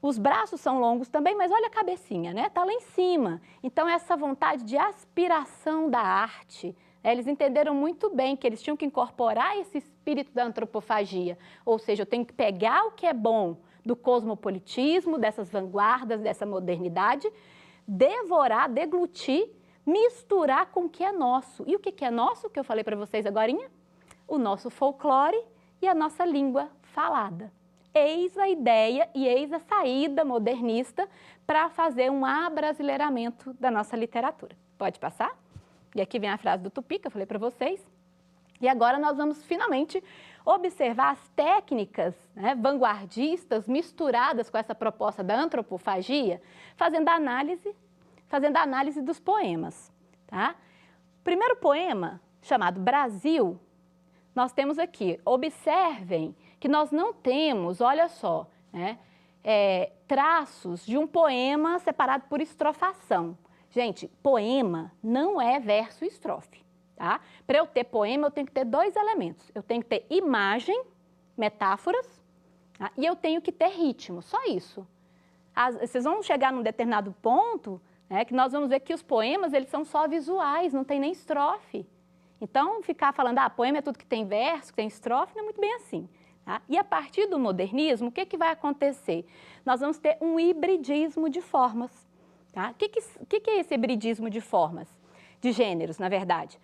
Os braços são longos também, mas olha a cabecinha, né? Tá lá em cima. Então, essa vontade de aspiração da arte, eles entenderam muito bem que eles tinham que incorporar esse espírito da antropofagia. Ou seja, eu tenho que pegar o que é bom do cosmopolitismo, dessas vanguardas, dessa modernidade, devorar, deglutir, misturar com o que é nosso. E o que é nosso, que eu falei para vocês agorinha? O nosso folclore e a nossa língua falada. Eis a ideia e eis a saída modernista para fazer um abrasileiramento da nossa literatura. Pode passar? E aqui vem a frase do Tupi, que eu falei para vocês. E agora nós vamos finalmente observar as técnicas, né, vanguardistas misturadas com essa proposta da antropofagia, fazendo a análise dos poemas. Tá? Primeiro poema, chamado Brasil, nós temos aqui, observem que nós não temos, olha só, né, traços de um poema separado por estrofação. Gente, poema não é verso e estrofe. Tá? Para eu ter poema, eu tenho que ter dois elementos. Eu tenho que ter imagem, metáforas, tá? E eu tenho que ter ritmo, só isso. Vocês vão chegar num determinado ponto, né, que nós vamos ver que os poemas eles são só visuais, não tem nem estrofe. Então, ficar falando, poema é tudo que tem verso, que tem estrofe, não é muito bem assim. Tá? E a partir do modernismo, o que vai acontecer? Nós vamos ter um hibridismo de formas. Tá? O que é esse hibridismo de formas? De gêneros, na verdade.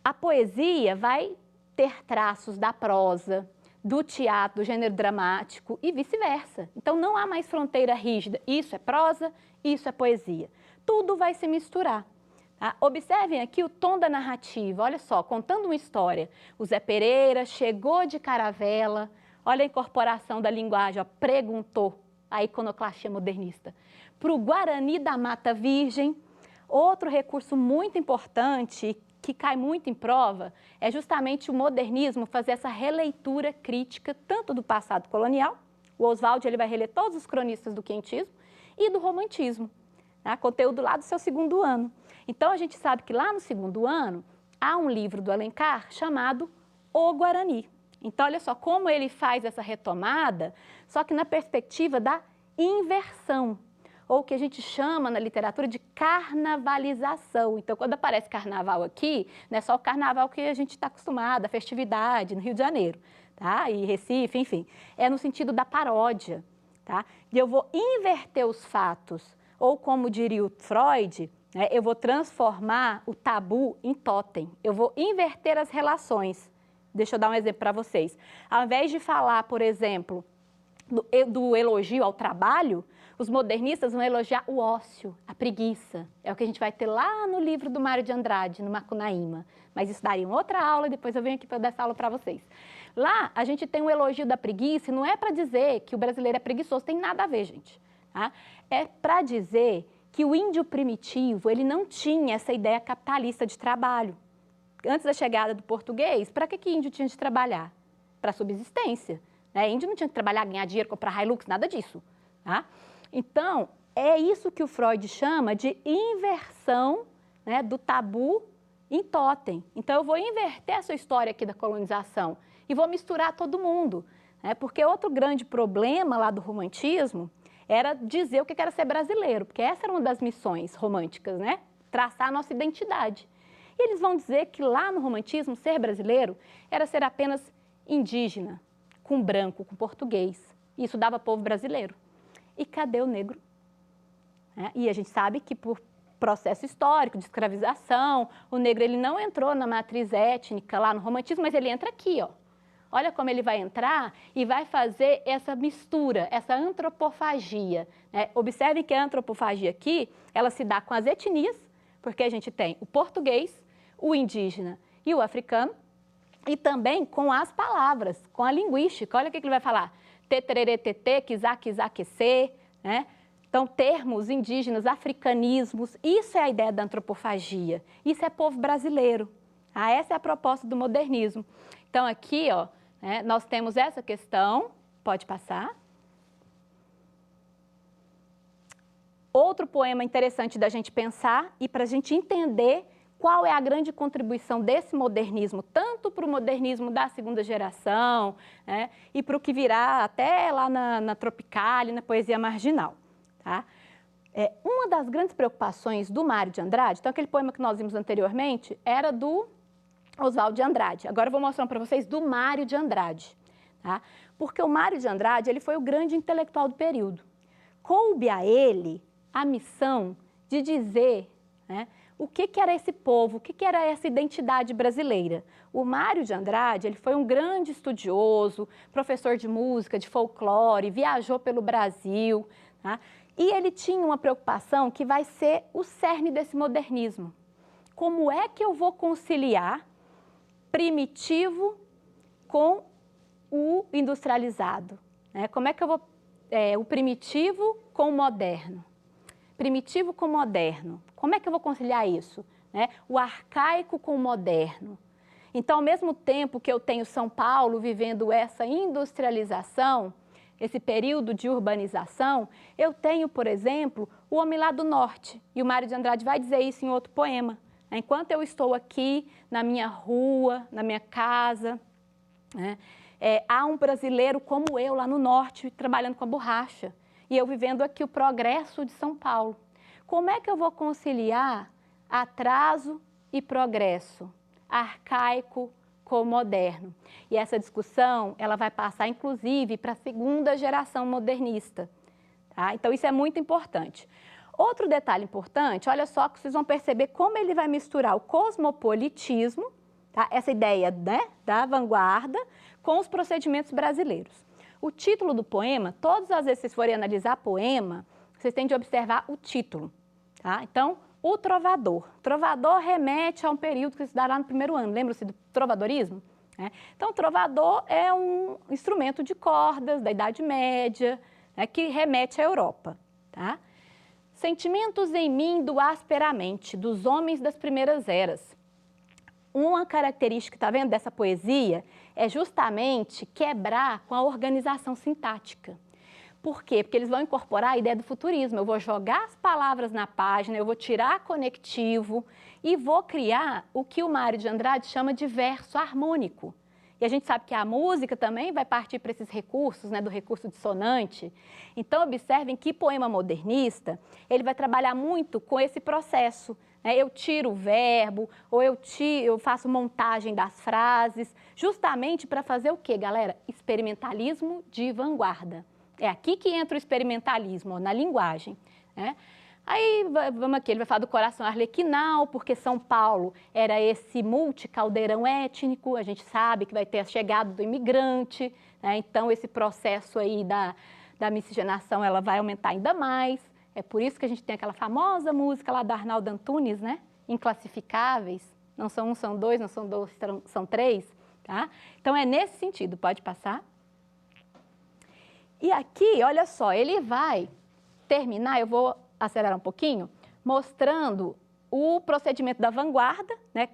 A poesia vai ter traços da prosa, do teatro, do gênero dramático e vice-versa. Então, não há mais fronteira rígida. Isso é prosa, isso é poesia. Tudo vai se misturar. Tá? Observem aqui o tom da narrativa. Olha só, contando uma história. O Zé Pereira chegou de caravela. Olha a incorporação da linguagem, ó, preguntou, a iconoclastia modernista. Para o Guarani da Mata Virgem, outro recurso muito importante que cai muito em prova é justamente o modernismo fazer essa releitura crítica tanto do passado colonial, o Oswald ele vai reler todos os cronistas do quentismo, e do romantismo, né? Conteúdo lá do seu segundo ano. Então, a gente sabe que lá no segundo ano há um livro do Alencar chamado O Guarani. Então, olha só como ele faz essa retomada, só que na perspectiva da inversão, ou o que a gente chama na literatura de carnavalização. Então, quando aparece carnaval aqui, não é só o carnaval que a gente está acostumado, a festividade no Rio de Janeiro, tá? E Recife, enfim. É no sentido da paródia, tá? E eu vou inverter os fatos, ou como diria o Freud, né, eu vou transformar o tabu em totem. Eu vou inverter as relações. Deixa eu dar um exemplo para vocês. Ao invés de falar, por exemplo, do elogio ao trabalho, os modernistas vão elogiar o ócio, a preguiça. É o que a gente vai ter lá no livro do Mário de Andrade, no Macunaíma. Mas isso daria uma outra aula e depois eu venho aqui para dar essa aula para vocês. Lá a gente tem um elogio da preguiça e não é para dizer que o brasileiro é preguiçoso, tem nada a ver, gente. Tá? É para dizer que o índio primitivo ele não tinha essa ideia capitalista de trabalho. Antes da chegada do português, para que índio tinha de trabalhar? Para subsistência. Né? Índio não tinha que trabalhar, ganhar dinheiro, comprar Hilux, nada disso. Tá? Então, é isso que o Freud chama de inversão, né, do tabu em totem. Então, eu vou inverter essa história aqui da colonização e vou misturar todo mundo. Né? Porque outro grande problema lá do romantismo era dizer o que era ser brasileiro, porque essa era uma das missões românticas, né? Traçar a nossa identidade. E eles vão dizer que lá no romantismo, ser brasileiro era ser apenas indígena, com branco, com português. Isso dava povo brasileiro. E cadê o negro? E a gente sabe que por processo histórico de escravização, o negro ele não entrou na matriz étnica lá no romantismo, mas ele entra aqui, ó. Olha como ele vai entrar e vai fazer essa mistura, essa antropofagia. Né? Observem que a antropofagia aqui, ela se dá com as etnias, porque a gente tem o português, o indígena e o africano, e também com as palavras, com a linguística. Olha o que ele vai falar. Tetererê, tetê, quizá, quizá, quecê, né? Então, termos indígenas, africanismos, isso é a ideia da antropofagia. Isso é povo brasileiro. Essa é a proposta do modernismo. Então, aqui, ó, né, nós temos essa questão, pode passar. Outro poema interessante da gente pensar e para a gente entender qual é a grande contribuição desse modernismo, tanto para o modernismo da segunda geração, né, e para o que virá até lá na Tropicália, na poesia marginal. Tá? Uma das grandes preocupações do Mário de Andrade, então aquele poema que nós vimos anteriormente, era do Oswald de Andrade. Agora eu vou mostrar para vocês do Mário de Andrade. Tá? Porque o Mário de Andrade ele foi o grande intelectual do período. Coube a ele a missão de dizer, né, o que era esse povo, o que era essa identidade brasileira. O Mário de Andrade ele foi um grande estudioso, professor de música, de folclore, viajou pelo Brasil, tá? E ele tinha uma preocupação que vai ser o cerne desse modernismo. Como é que eu vou conciliar primitivo com o industrializado? Né? Como é que eu vou... o primitivo com o moderno? Primitivo com o moderno. Como é que eu vou conciliar isso? Né? O arcaico com o moderno. Então, ao mesmo tempo que eu tenho São Paulo vivendo essa industrialização, esse período de urbanização, eu tenho, por exemplo, o homem lá do norte. E o Mário de Andrade vai dizer isso em outro poema. Enquanto eu estou aqui, na minha rua, na minha casa, né, há um brasileiro como eu lá no norte, trabalhando com a borracha. E eu vivendo aqui o progresso de São Paulo. Como é que eu vou conciliar atraso e progresso, arcaico com moderno? E essa discussão, ela vai passar, inclusive, para a segunda geração modernista. Tá? Então, isso é muito importante. Outro detalhe importante, olha só que vocês vão perceber como ele vai misturar o cosmopolitismo, tá? Essa ideia, né, da vanguarda, com os procedimentos brasileiros. O título do poema, todas as vezes que vocês forem analisar poema, vocês têm de observar o título. Tá? Então, o trovador. Trovador remete a um período que se dá lá no primeiro ano. Lembra-se do trovadorismo? Então, o trovador é um instrumento de cordas da Idade Média, né, que remete à Europa. Tá? Sentimentos em mim do asperamente, dos homens das primeiras eras. Uma característica, tá vendo, dessa poesia é justamente quebrar com a organização sintática. Por quê? Porque eles vão incorporar a ideia do futurismo. Eu vou jogar as palavras na página, eu vou tirar conectivo e vou criar o que o Mário de Andrade chama de verso harmônico. E a gente sabe que a música também vai partir para esses recursos, né, do recurso dissonante. Então, observem que poema modernista, ele vai trabalhar muito com esse processo. Eu tiro o verbo, ou eu faço montagem das frases, justamente para fazer o quê, galera? Experimentalismo de vanguarda. É aqui que entra o experimentalismo, ó, na linguagem. Né? Aí, vamos aqui, ele vai falar do coração arlequinal, porque São Paulo era esse multicaldeirão étnico, a gente sabe que vai ter a chegada do imigrante, né? Então esse processo aí da miscigenação, ela vai aumentar ainda mais. É por isso que a gente tem aquela famosa música lá da Arnaldo Antunes, né? Inclassificáveis, não são um, são dois, não são dois, são três, tá? Então é nesse sentido, pode passar. E aqui, olha só, ele vai terminar, eu vou acelerar um pouquinho, mostrando o procedimento da vanguarda, né?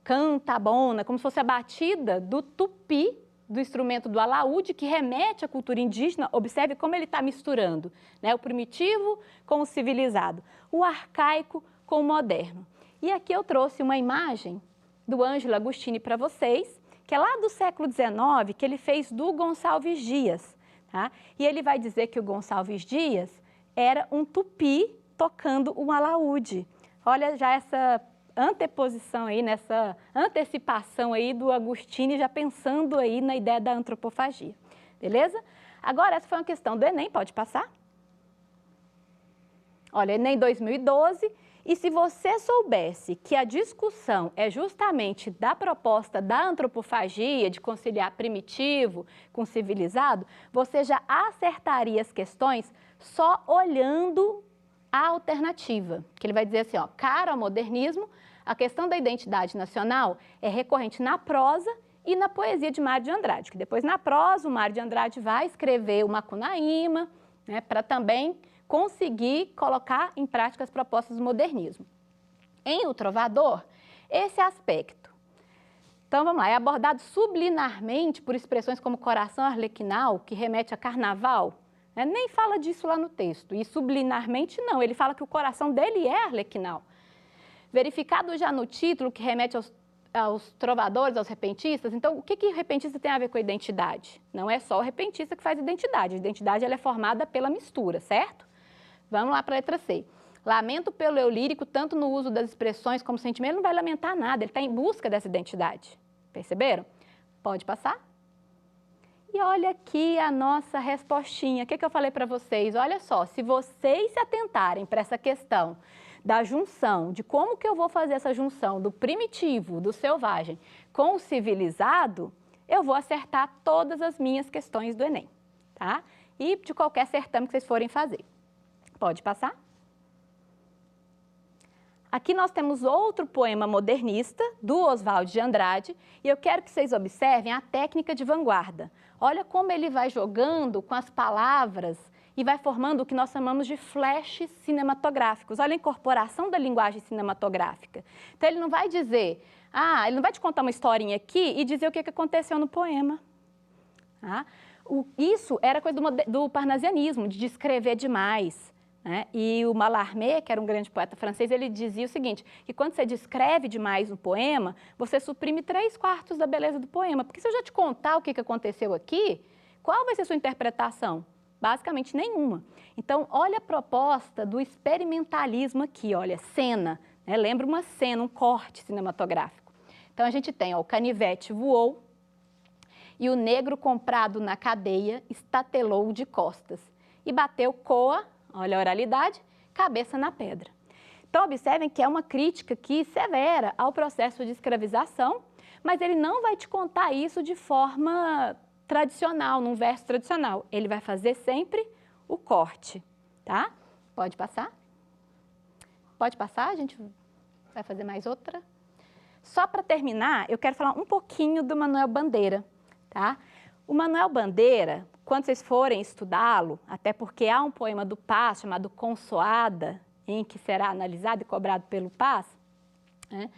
Cantabona, como se fosse a batida do tupi, do instrumento do alaúde, que remete à cultura indígena. Observe como ele está misturando, né? O primitivo com o civilizado, o arcaico com o moderno. E aqui eu trouxe uma imagem do Ângelo Agostini para vocês, que é lá do século XIX, que ele fez do Gonçalves Dias. Tá? E ele vai dizer que o Gonçalves Dias era um tupi tocando um alaúde. Olha já essa anteposição aí, nessa antecipação aí do Agostini, já pensando aí na ideia da antropofagia. Beleza? Agora, essa foi uma questão do Enem, pode passar? Olha, Enem 2012, e se você soubesse que a discussão é justamente da proposta da antropofagia, de conciliar primitivo com civilizado, você já acertaria as questões só olhando a alternativa, que ele vai dizer assim, ó, cara ao modernismo, a questão da identidade nacional é recorrente na prosa e na poesia de Mário de Andrade, que depois na prosa o Mário de Andrade vai escrever o Macunaíma, né, para também conseguir colocar em prática as propostas do modernismo. Em O Trovador, esse aspecto. Então, vamos lá, é abordado subliminarmente por expressões como coração arlequinal, que remete a carnaval, né? Nem fala disso lá no texto, e subliminarmente não, ele fala que o coração dele é arlequinal. Verificado já no título, que remete aos trovadores, aos repentistas, então o que o repentista tem a ver com a identidade? Não é só o repentista que faz identidade, a identidade ela é formada pela mistura, certo? Vamos lá para a letra C. Lamento pelo eu lírico, tanto no uso das expressões como sentimento, ele não vai lamentar nada, ele está em busca dessa identidade. Perceberam? Pode passar? E olha aqui a nossa respostinha. O que eu falei para vocês? Olha só, se vocês se atentarem para essa questão da junção, de como que eu vou fazer essa junção do primitivo, do selvagem, com o civilizado, eu vou acertar todas as minhas questões do Enem, tá? E de qualquer certame que vocês forem fazer. Pode passar? Aqui nós temos outro poema modernista, do Oswald de Andrade, e eu quero que vocês observem a técnica de vanguarda. Olha como ele vai jogando com as palavras e vai formando o que nós chamamos de flashes cinematográficos. Olha a incorporação da linguagem cinematográfica. Então, ele não vai dizer, ele não vai te contar uma historinha aqui e dizer o que aconteceu no poema. Tá? Isso era coisa do parnasianismo, de descrever demais. Né? E o Mallarmé, que era um grande poeta francês, ele dizia o seguinte, que quando você descreve demais um poema, você suprime 3/4 da beleza do poema. Porque se eu já te contar o que aconteceu aqui, qual vai ser a sua interpretação? Basicamente nenhuma. Então, olha a proposta do experimentalismo aqui, olha, cena, né? Lembra uma cena, um corte cinematográfico. Então, a gente tem, ó, o canivete voou e o negro comprado na cadeia estatelou de costas e bateu coa, olha a oralidade, cabeça na pedra. Então, observem que é uma crítica aqui severa ao processo de escravização, mas ele não vai te contar isso de forma tradicional, num verso tradicional. Ele vai fazer sempre o corte, tá? Pode passar? Pode passar? A gente vai fazer mais outra. Só para terminar, eu quero falar um pouquinho do Manuel Bandeira, tá? O Manuel Bandeira, quando vocês forem estudá-lo, até porque há um poema do Paz chamado Consoada, em que será analisado e cobrado pelo Paz, né?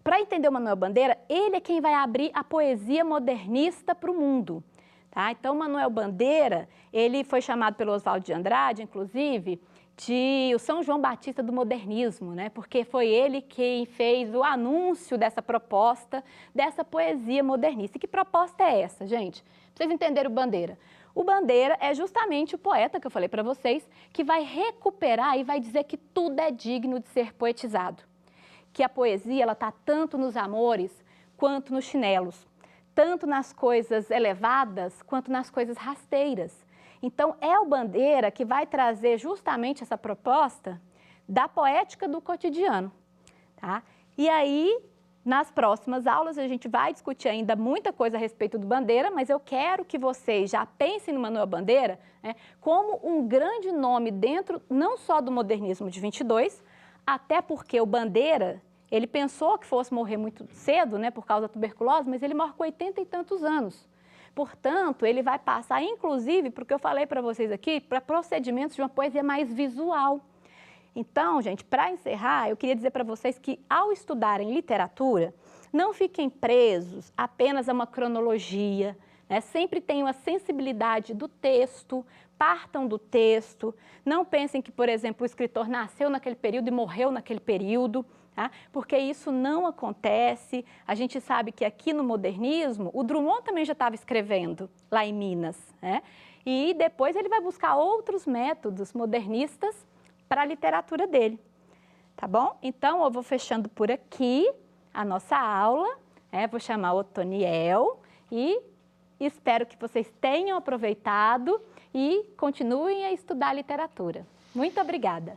Para entender o Manuel Bandeira, ele é quem vai abrir a poesia modernista para o mundo. Tá? Então, Manuel Bandeira, ele foi chamado pelo Oswald de Andrade, inclusive, de o São João Batista do modernismo, né? Porque foi ele quem fez o anúncio dessa proposta, dessa poesia modernista. E que proposta é essa, gente? Para vocês entenderem o Bandeira. O Bandeira é justamente o poeta que eu falei para vocês, que vai recuperar e vai dizer que tudo é digno de ser poetizado. Que a poesia ela está tanto nos amores quanto nos chinelos, tanto nas coisas elevadas quanto nas coisas rasteiras. Então, é o Bandeira que vai trazer justamente essa proposta da poética do cotidiano. Tá? E aí, nas próximas aulas, a gente vai discutir ainda muita coisa a respeito do Bandeira, mas eu quero que vocês já pensem no Manuel Bandeira, né, como um grande nome dentro, não só do modernismo de 22, até porque o Bandeira, ele pensou que fosse morrer muito cedo, né, por causa da tuberculose, mas ele morre com 80 e tantos anos. Portanto, ele vai passar, inclusive, porque eu falei para vocês aqui, para procedimentos de uma poesia mais visual. Então, gente, para encerrar, eu queria dizer para vocês que, ao estudarem literatura, não fiquem presos apenas a uma cronologia, né? Sempre tenham a sensibilidade do texto, partam do texto, não pensem que, por exemplo, o escritor nasceu naquele período e morreu naquele período, tá? Porque isso não acontece. A gente sabe que aqui no modernismo, o Drummond também já estava escrevendo lá em Minas, né? E depois ele vai buscar outros métodos modernistas para a literatura dele, tá bom? Então, eu vou fechando por aqui a nossa aula, vou chamar o Otoniel e espero que vocês tenham aproveitado e continuem a estudar literatura. Muito obrigada.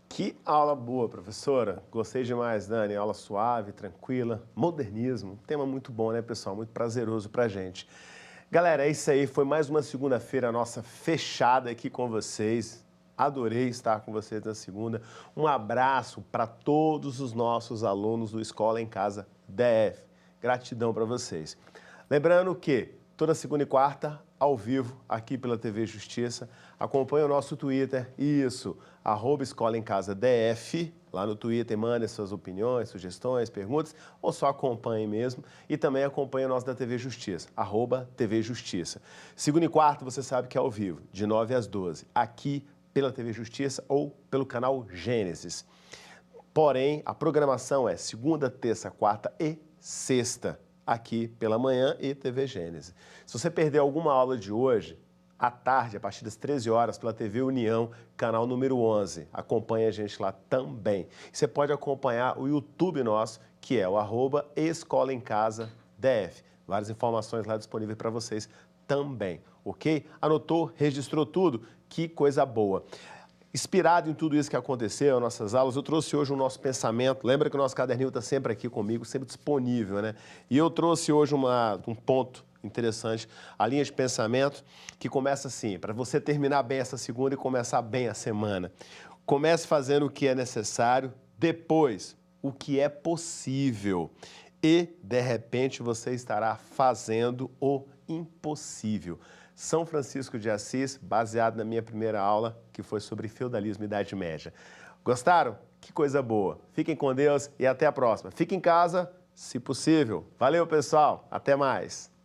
Que aula boa, professora. Gostei demais, Dani. Aula suave, tranquila, modernismo. Tema muito bom, né, pessoal? Muito prazeroso pra gente. Galera, é isso aí. Foi mais uma segunda-feira nossa fechada aqui com vocês. Adorei estar com vocês na segunda. Um abraço para todos os nossos alunos do Escola em Casa DF. Gratidão para vocês. Lembrando que toda segunda e quarta, ao vivo, aqui pela TV Justiça. Acompanhe o nosso Twitter, isso, @Escola em Casa DF, lá no Twitter, mande suas opiniões, sugestões, perguntas, ou só acompanhe mesmo. E também acompanhe o nosso da TV Justiça, @TV Justiça. Segunda e quarta, você sabe que é ao vivo, de 9 às 12, aqui pela TV Justiça ou pelo canal Gênesis. Porém, a programação é segunda, terça, quarta e sexta, aqui pela manhã e TV Gênesis. Se você perder alguma aula de hoje, à tarde, a partir das 13 horas, pela TV União, canal número 11. Acompanhe a gente lá também. Você pode acompanhar o YouTube nosso, que é o @Escola em Casa DF. Várias informações lá disponíveis para vocês também, ok? Anotou, registrou tudo? Que coisa boa. Inspirado em tudo isso que aconteceu, nas nossas aulas, eu trouxe hoje o nosso pensamento. Lembra que o nosso caderninho está sempre aqui comigo, sempre disponível, né? E eu trouxe hoje um ponto interessante, a linha de pensamento, que começa assim, para você terminar bem essa segunda e começar bem a semana. Comece fazendo o que é necessário, depois o que é possível. E, de repente, você estará fazendo o impossível. São Francisco de Assis, baseado na minha primeira aula, que foi sobre feudalismo e Idade Média. Gostaram? Que coisa boa. Fiquem com Deus e até a próxima. Fique em casa, se possível. Valeu, pessoal. Até mais.